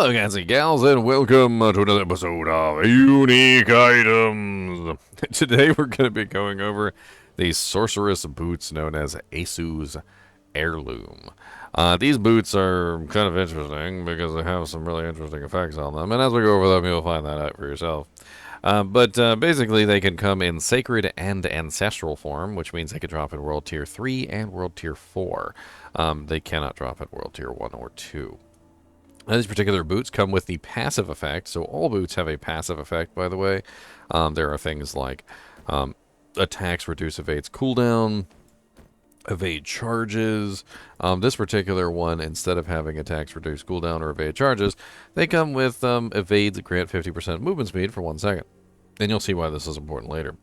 Hello, guys and gals, and welcome to another episode of Unique Items. Today, we're going to be going over the Sorceress boots known as Asu's Heirloom. These boots are kind of interesting because they have some really interesting effects on them, and as we go over them, you'll find that out for yourself. But basically, they can come in Sacred and Ancestral form, which means they can drop in World Tier 3 and World Tier 4. They cannot drop at World Tier 1 or 2. Now, these particular boots come with the passive effect, so all boots have a passive effect, by the way. There are things like attacks reduce evades cooldown, evade charges. This particular one, instead of having attacks reduce cooldown or evade charges, they come with evades grant 50% movement speed for 1 second. And you'll see why this is important later.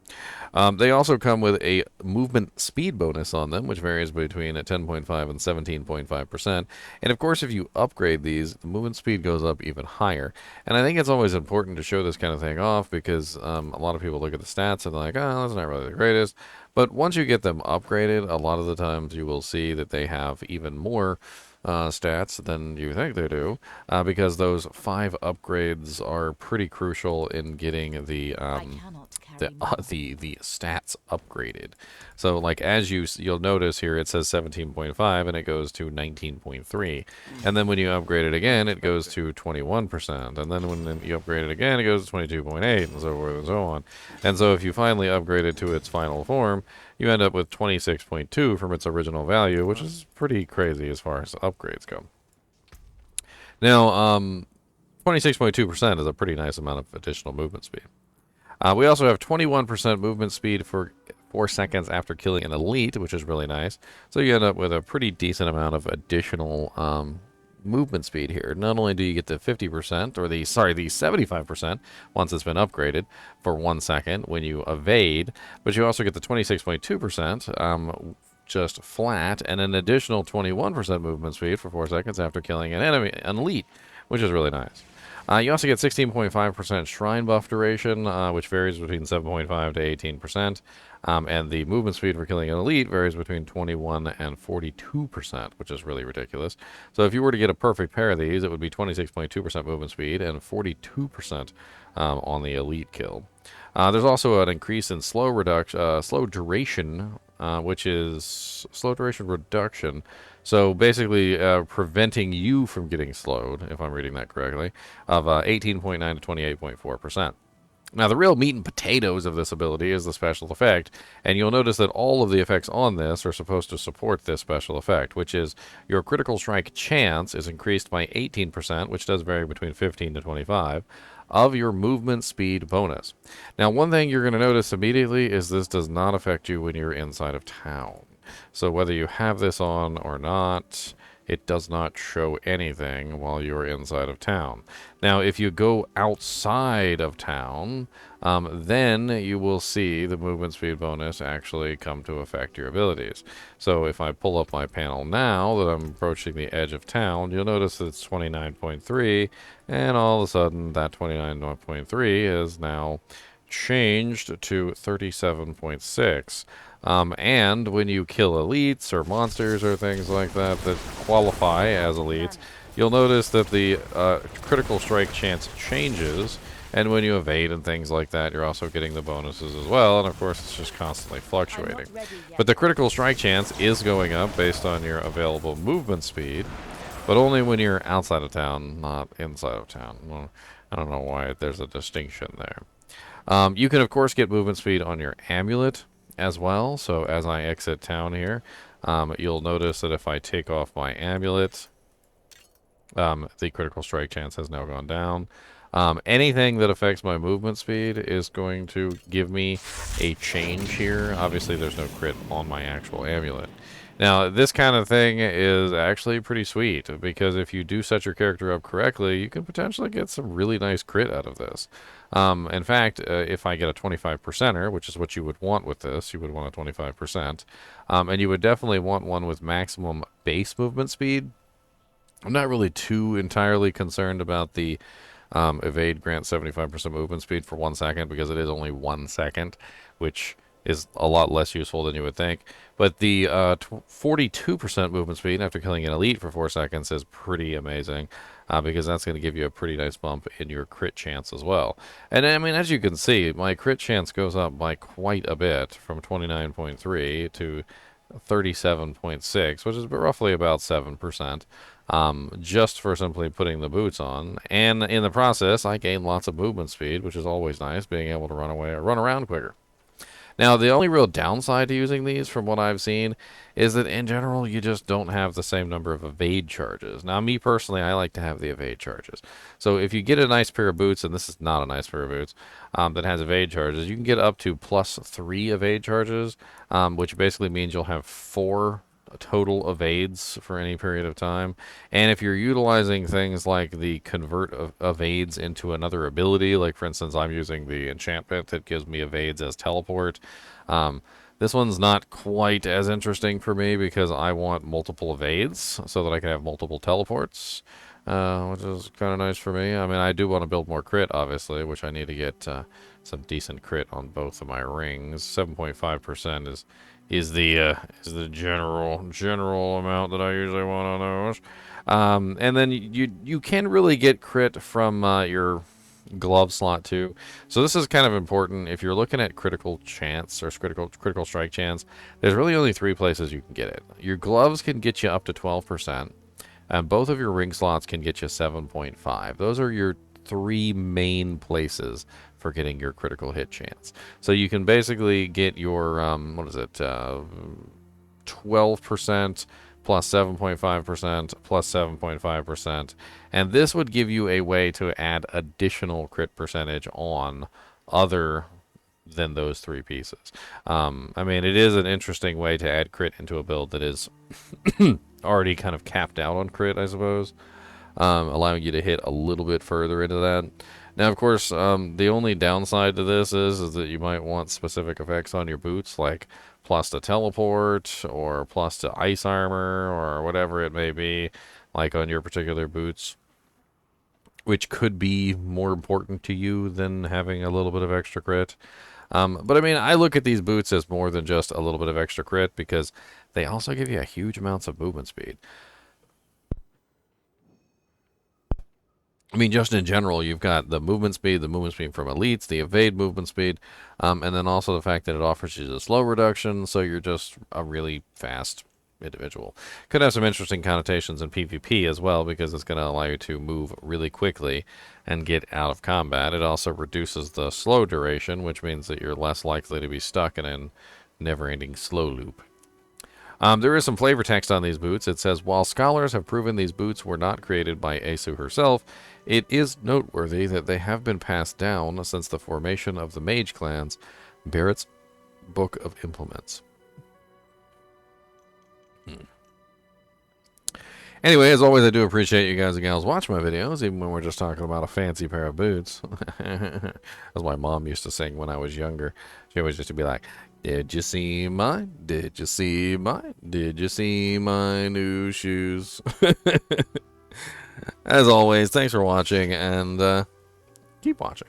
They also come with a movement speed bonus on them, which varies between 10.5 and 17.5%. And of course, if you upgrade these, the movement speed goes up even higher. And I think it's always important to show this kind of thing off because a lot of people look at the stats and they're like, oh, that's not really the greatest. But once you get them upgraded, a lot of the times you will see that they have even more stats than you think they do, because those 5 upgrades are pretty crucial in getting the stats upgraded. So, like as you'll notice here, it says 17.5 and it goes to 19.3, and then when you upgrade it again, it goes to 21%, and then when you upgrade it again, it goes to 22.8, and so forth and so on. And so, if you finally upgrade it to its final form, you end up with 26.2 from its original value, which is pretty crazy as far as upgrades go. Now, 26.2% is a pretty nice amount of additional movement speed. We also have 21% movement speed for 4 seconds after killing an elite, which is really nice. So you end up with a pretty decent amount of additional movement speed here. Not only do you get the 50% or the 75% once it's been upgraded for 1 second when you evade, but you also get the 26.2% just flat, and an additional 21% movement speed for 4 seconds after killing an elite, which is really nice. You also get 16.5% shrine buff duration, which varies between 7.5 to 18%. And the movement speed for killing an elite varies between 21 and 42%, which is really ridiculous. So if you were to get a perfect pair of these, it would be 26.2% movement speed and 42% on the elite kill. There's also an increase in slow duration, which is slow duration reduction. So basically preventing you from getting slowed, if I'm reading that correctly, of 18.9 to 28.4%. Now, the real meat and potatoes of this ability is the special effect, and you'll notice that all of the effects on this are supposed to support this special effect, which is your critical strike chance is increased by 18%, which does vary between 15 to 25, of your movement speed bonus. Now, one thing you're going to notice immediately is this does not affect you when you're inside of town. So whether you have this on or not, it does not show anything while you're inside of town. Now, if you go outside of town, then you will see the movement speed bonus actually come to affect your abilities. So if I pull up my panel now that I'm approaching the edge of town, you'll notice that it's 29.3, and all of a sudden that 29.3 is now changed to 37.6. And when you kill elites or monsters or things like that that qualify as elites, you'll notice that the critical strike chance changes, and when you evade and things like that, you're also getting the bonuses as well, and of course it's just constantly fluctuating. But the critical strike chance is going up based on your available movement speed, but only when you're outside of town, not inside of town. Well, I don't know why there's a distinction there. You can of course get movement speed on your amulet as well. So as I exit town here, you'll notice that if I take off my amulet, the critical strike chance has now gone down. Anything that affects my movement speed is going to give me a change here. Obviously, there's no crit on my actual amulet. Now, this kind of thing is actually pretty sweet, because if you do set your character up correctly, you can potentially get some really nice crit out of this. In fact, if I get a 25%er, which is what you would want with this, you would want a 25%, and you would definitely want one with maximum base movement speed. I'm not really too entirely concerned about the evade grant 75% movement speed for 1 second, because it is only 1 second, which is a lot less useful than you would think. But the 42% movement speed after killing an elite for 4 seconds is pretty amazing, because that's going to give you a pretty nice bump in your crit chance as well. And I mean, as you can see, my crit chance goes up by quite a bit, from 29.3 to 37.6, which is roughly about 7%, just for simply putting the boots on. And in the process, I gain lots of movement speed, which is always nice, being able to run away or run around quicker. Now, the only real downside to using these, from what I've seen, is that in general, you just don't have the same number of evade charges. Now, me personally, I like to have the evade charges. So if you get a nice pair of boots, and this is not a nice pair of boots, that has evade charges, you can get up to +3 evade charges, which basically means you'll have 4 total evades for any period of time. And if you're utilizing things like the convert of evades into another ability, like for instance, I'm using the enchantment that gives me evades as teleport. This one's not quite as interesting for me because I want multiple evades so that I can have multiple teleports, which is kind of nice for me. I mean, I do want to build more crit, obviously, which I need to get some decent crit on both of my rings. 7.5% is the general amount that I usually want on those. And then you can really get crit from your glove slot too. So this is kind of important if you're looking at critical chance or critical strike chance. There's really only 3 places you can get it. Your gloves can get you up to 12%, and both of your ring slots can get you 7.5. Those are your 3 main places for getting your critical hit chance. So you can basically get your 12% plus 7.5% plus 7.5%, and this would give you a way to add additional crit percentage on other than those 3 pieces. I mean, it is an interesting way to add crit into a build that is already kind of capped out on crit, I suppose, allowing you to hit a little bit further into that. Now, of course, the only downside to this is that you might want specific effects on your boots, like plus to teleport, or plus to ice armor, or whatever it may be, like on your particular boots, which could be more important to you than having a little bit of extra crit. But I mean, I look at these boots as more than just a little bit of extra crit, because they also give you a huge amounts of movement speed. I mean, just in general, you've got the movement speed from elites, the evade movement speed, and then also the fact that it offers you the slow reduction, so you're just a really fast individual. Could have some interesting connotations in PvP as well, because it's going to allow you to move really quickly and get out of combat. It also reduces the slow duration, which means that you're less likely to be stuck in a never-ending slow loop. There is some flavor text on these boots. It says, while scholars have proven these boots were not created by Asu herself, it is noteworthy that they have been passed down since the formation of the mage clans, Barrett's Book of Implements. Anyway, as always, I do appreciate you guys and gals watching my videos, even when we're just talking about a fancy pair of boots. As my mom used to sing when I was younger. She always used to be like, did you see mine? Did you see mine? Did you see my new shoes? As always, thanks for watching, and keep watching.